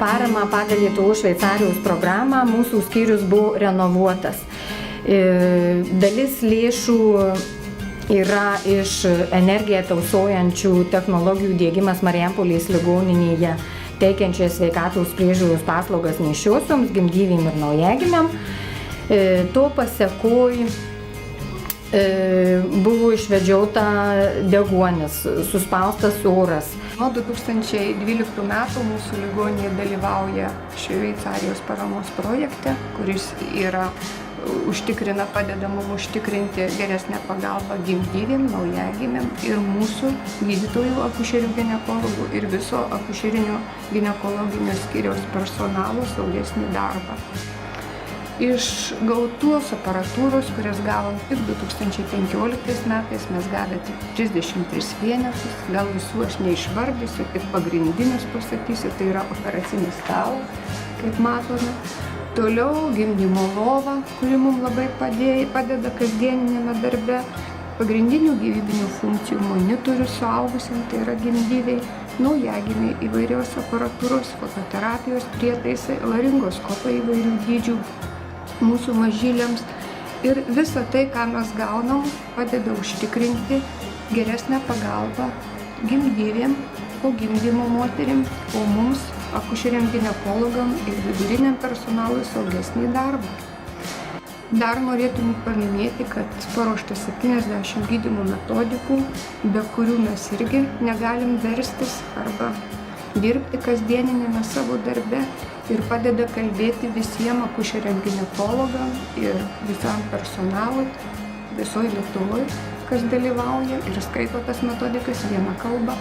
paramą pagal Lietuvos Šveicarijos programą mūsų skyrius buvo renovuotas. Dalis lėšų yra iš energiją tausojančių technologijų diegimas Marijampolės ligoninėje, teikiančioje sveikatos priežiūros paslaugas nėščiosioms, gimdyvėm ir naujagimiam. To pasekoj buvo išvedžiota deguonis, suspaustas oras. Nuo 2012 metų mūsų ligoninė dalyvauja Šveicarijos paramos projekte, kuris padeda mums užtikrinti geresnę pagalbą gimdyvėm, naujagimiam ir mūsų gydytojų, akušerių ginekologų ir viso akušerinio ginekologinio skyriaus personalo saugesnį darbą. Iš gautos aparatūros, kurias gavom tik 2015 metais, mes gavę tik 33 vienetus, gal visų aš neišvardysiu, tik pagrindinius pasakysiu, tai yra operacinis stalas, kaip matome. Toliau gimdymo lova, kuri mums labai padeda kasdieninėme darbe. Pagrindinių gyvybinių funkcijų monitorių suaugusiam, tai yra gimdyviai, naujagimiai įvairios aparatūros, fototerapijos prietaisai, laringoskopai įvairių dydžių mūsų mažyliams. Ir visa tai, ką mes gaunam, padeda užtikrinti geresnę pagalbą gimdyvėm, po gimdymo moterim, o mums, akušeriam ginekologam ir viduriniam personalui saugesnį darbą. Dar norėtume paminėti, kad paruošta 70 gydymo metodikų, be kurių mes irgi negalim verstis arba dirbti kasdieninėme savo darbe ir padeda kalbėti visiems akušeriam ginekologam ir visam personalui visoje Lietuvoje, kas dalyvauja ir skaito tas metodikas viena kalba.